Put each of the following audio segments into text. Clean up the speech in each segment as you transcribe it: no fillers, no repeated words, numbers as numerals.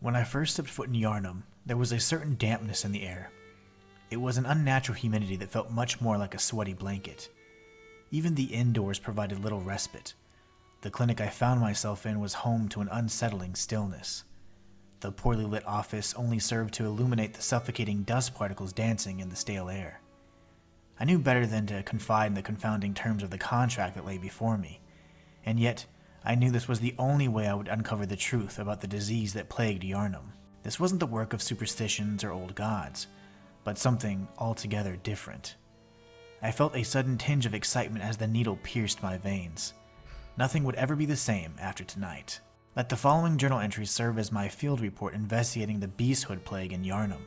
When I first stepped foot in Yharnam, there was a certain dampness in the air. It was an unnatural humidity that felt much more like a sweaty blanket. Even the indoors provided little respite. The clinic I found myself in was home to an unsettling stillness. The poorly lit office only served to illuminate the suffocating dust particles dancing in the stale air. I knew better than to confide in the confounding terms of the contract that lay before me, and yet I knew this was the only way I would uncover the truth about the disease that plagued Yharnam. This wasn't the work of superstitions or old gods, but something altogether different. I felt a sudden tinge of excitement as the needle pierced my veins. Nothing would ever be the same after tonight. Let the following journal entries serve as my field report investigating the beasthood plague in Yharnam.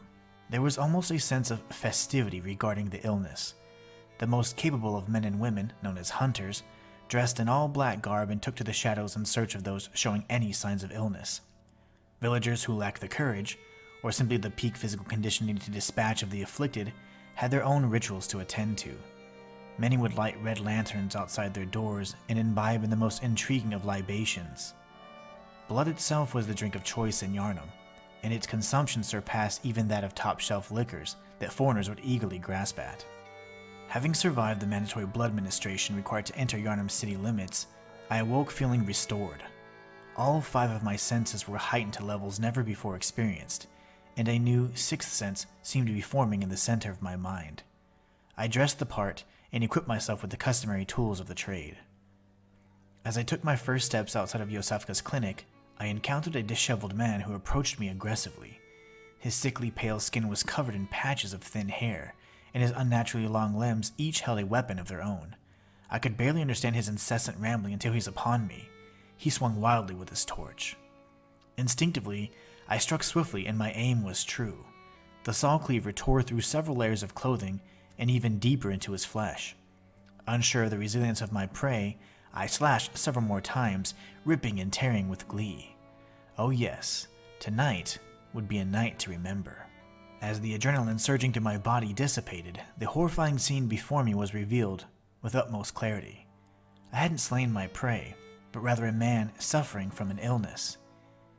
There was almost a sense of festivity regarding the illness. The most capable of men and women, known as hunters, dressed in all black garb and took to the shadows in search of those showing any signs of illness. Villagers who lacked the courage, or simply the peak physical condition needed to dispatch of the afflicted, had their own rituals to attend to. Many would light red lanterns outside their doors and imbibe in the most intriguing of libations. Blood itself was the drink of choice in Yharnam, and its consumption surpassed even that of top-shelf liquors that foreigners would eagerly grasp at. Having survived the mandatory blood administration required to enter Yharnam's city limits, I awoke feeling restored. All 5 of my senses were heightened to levels never before experienced, and a new 6th sense seemed to be forming in the center of my mind. I dressed the part and equipped myself with the customary tools of the trade. As I took my first steps outside of Yosefka's clinic, I encountered a disheveled man who approached me aggressively. His sickly pale skin was covered in patches of thin hair, and his unnaturally long limbs each held a weapon of their own. I could barely understand his incessant rambling until he was upon me. He swung wildly with his torch. Instinctively, I struck swiftly, and my aim was true. The saw cleaver tore through several layers of clothing and even deeper into his flesh. Unsure of the resilience of my prey, I slashed several more times, ripping and tearing with glee. Oh yes, tonight would be a night to remember. As the adrenaline surging through my body dissipated, the horrifying scene before me was revealed with utmost clarity. I hadn't slain my prey, but rather a man suffering from an illness.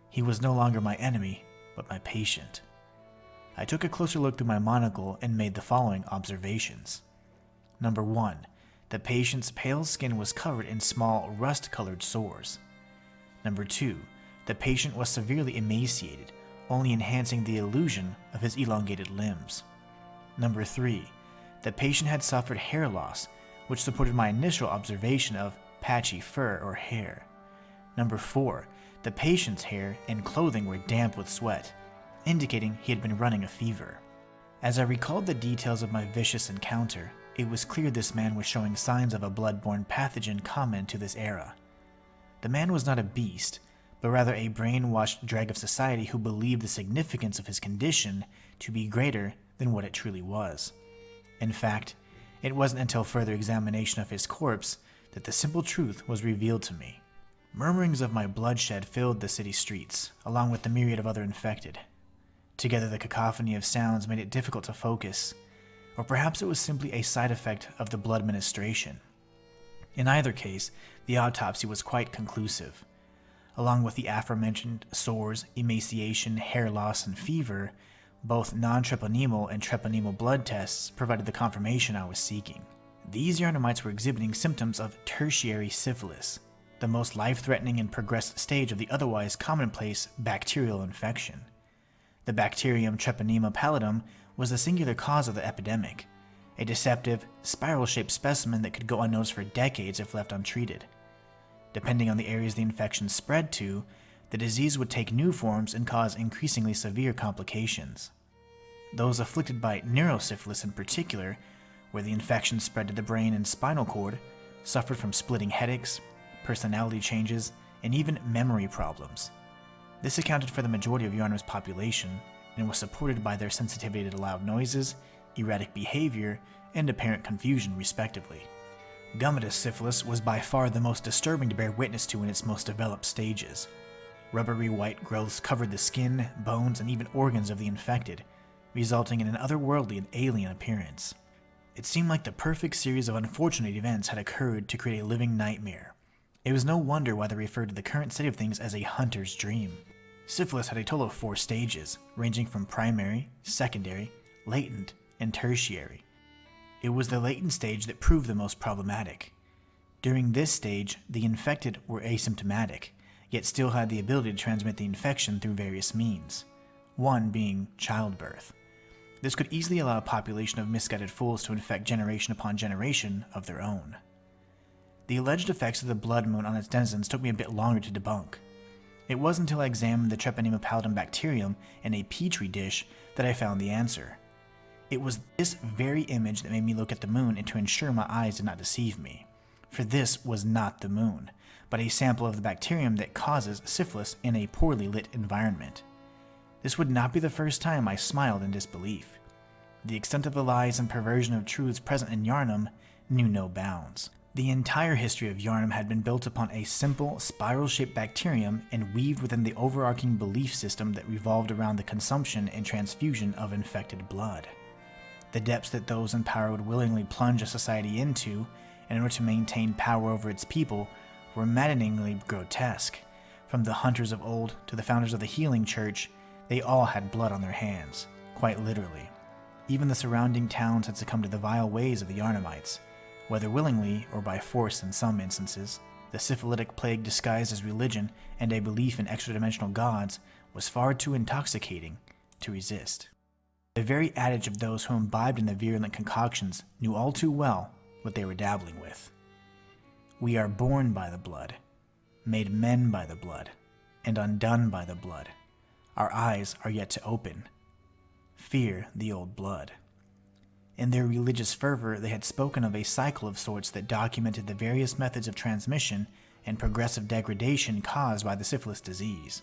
He was no longer my enemy, but my patient. I took a closer look through my monocle and made the following observations. Number 1. The patient's pale skin was covered in small, rust-colored sores. Number 2. The patient was severely emaciated, only enhancing the illusion of his elongated limbs. Number 3. The patient had suffered hair loss, which supported my initial observation of patchy fur or hair. Number 4. The patient's hair and clothing were damp with sweat, indicating he had been running a fever. As I recalled the details of my vicious encounter, it was clear this man was showing signs of a blood-borne pathogen common to this era. The man was not a beast, but rather a brainwashed dreg of society who believed the significance of his condition to be greater than what it truly was. In fact, it wasn't until further examination of his corpse that the simple truth was revealed to me. Murmurings of my bloodshed filled the city streets, along with the myriad of other infected. Together, the cacophony of sounds made it difficult to focus, or perhaps it was simply a side effect of the blood administration. In either case, the autopsy was quite conclusive. Along with the aforementioned sores, emaciation, hair loss, and fever, both non-treponemal and treponemal blood tests provided the confirmation I was seeking. These Yharnamites were exhibiting symptoms of tertiary syphilis, the most life-threatening and progressed stage of the otherwise commonplace bacterial infection. The bacterium Treponema pallidum was the singular cause of the epidemic, a deceptive, spiral-shaped specimen that could go unnoticed for decades if left untreated. Depending on the areas the infection spread to, the disease would take new forms and cause increasingly severe complications. Those afflicted by neurosyphilis in particular, where the infection spread to the brain and spinal cord, suffered from splitting headaches, personality changes, and even memory problems. This accounted for the majority of Yharnam's population and was supported by their sensitivity to loud noises, erratic behavior, and apparent confusion, respectively. Gummatous syphilis was by far the most disturbing to bear witness to in its most developed stages. Rubbery white growths covered the skin, bones, and even organs of the infected, resulting in an otherworldly and alien appearance. It seemed like the perfect series of unfortunate events had occurred to create a living nightmare. It was no wonder why they referred to the current state of things as a hunter's dream. Syphilis had a total of 4 stages, ranging from primary, secondary, latent, and tertiary. It was the latent stage that proved the most problematic. During this stage, the infected were asymptomatic, yet still had the ability to transmit the infection through various means, one being childbirth. This could easily allow a population of misguided fools to infect generation upon generation of their own. The alleged effects of the blood moon on its denizens took me a bit longer to debunk. It wasn't until I examined the Treponema pallidum bacterium in a petri dish that I found the answer. It was this very image that made me look at the moon and to ensure my eyes did not deceive me. For this was not the moon, but a sample of the bacterium that causes syphilis in a poorly lit environment. This would not be the first time I smiled in disbelief. The extent of the lies and perversion of truths present in Yharnam knew no bounds. The entire history of Yharnam had been built upon a simple, spiral-shaped bacterium and weaved within the overarching belief system that revolved around the consumption and transfusion of infected blood. The depths that those in power would willingly plunge a society into in order to maintain power over its people were maddeningly grotesque. From the hunters of old to the founders of the healing church, they all had blood on their hands, quite literally. Even the surrounding towns had succumbed to the vile ways of the Yharnamites, whether willingly or by force in some instances. The syphilitic plague disguised as religion and a belief in extra-dimensional gods was far too intoxicating to resist. The very adage of those who imbibed in the virulent concoctions knew all too well what they were dabbling with. We are born by the blood, made men by the blood, and undone by the blood. Our eyes are yet to open. Fear the old blood. In their religious fervor, they had spoken of a cycle of sorts that documented the various methods of transmission and progressive degradation caused by the syphilis disease.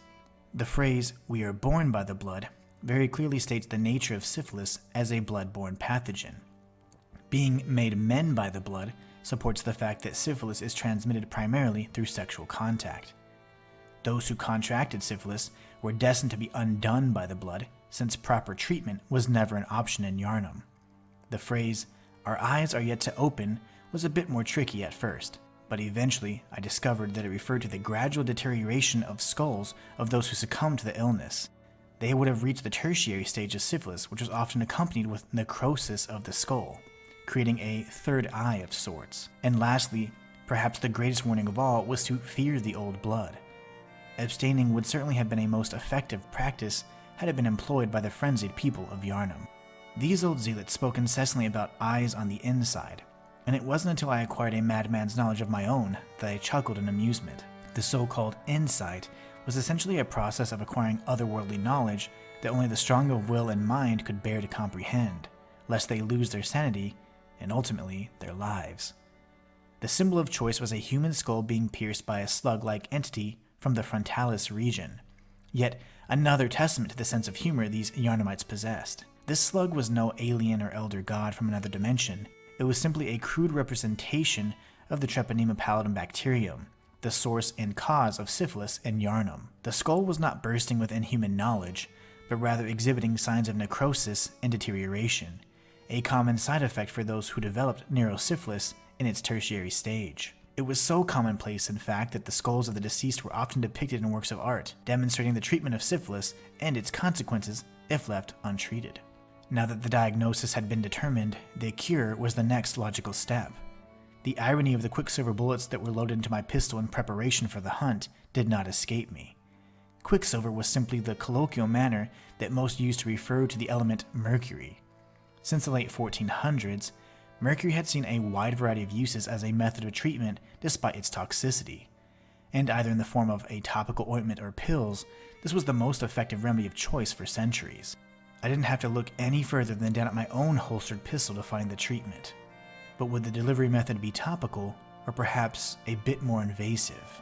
The phrase, "we are born by the blood," very clearly states the nature of syphilis as a blood-borne pathogen. Being made men by the blood supports the fact that syphilis is transmitted primarily through sexual contact. Those who contracted syphilis were destined to be undone by the blood, since proper treatment was never an option in Yharnam. The phrase, "our eyes are yet to open," was a bit more tricky at first, but eventually I discovered that it referred to the gradual deterioration of skulls of those who succumbed to the illness. They would have reached the tertiary stage of syphilis, which was often accompanied with necrosis of the skull, creating a third eye of sorts. And lastly, perhaps the greatest warning of all was to fear the old blood. Abstaining would certainly have been a most effective practice had it been employed by the frenzied people of Yharnam. These old zealots spoke incessantly about eyes on the inside, and it wasn't until I acquired a madman's knowledge of my own that I chuckled in amusement. The so-called insight was essentially a process of acquiring otherworldly knowledge that only the strong of will and mind could bear to comprehend, lest they lose their sanity and ultimately their lives. The symbol of choice was a human skull being pierced by a slug-like entity from the frontalis region, yet another testament to the sense of humor these Yharnamites possessed. This slug was no alien or elder god from another dimension. It was simply a crude representation of the Treponema pallidum bacterium, the source and cause of syphilis in Yharnam. The skull was not bursting with inhuman knowledge, but rather exhibiting signs of necrosis and deterioration, a common side effect for those who developed neurosyphilis in its tertiary stage. It was so commonplace, in fact, that the skulls of the deceased were often depicted in works of art, demonstrating the treatment of syphilis and its consequences if left untreated. Now that the diagnosis had been determined, the cure was the next logical step. The irony of the quicksilver bullets that were loaded into my pistol in preparation for the hunt did not escape me. Quicksilver was simply the colloquial manner that most used to refer to the element mercury. Since the late 1400s, mercury had seen a wide variety of uses as a method of treatment despite its toxicity. And either in the form of a topical ointment or pills, this was the most effective remedy of choice for centuries. I didn't have to look any further than down at my own holstered pistol to find the treatment. But would the delivery method be topical, or perhaps a bit more invasive?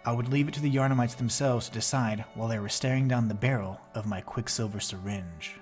I would leave it to the Yharnamites themselves to decide while they were staring down the barrel of my quicksilver syringe.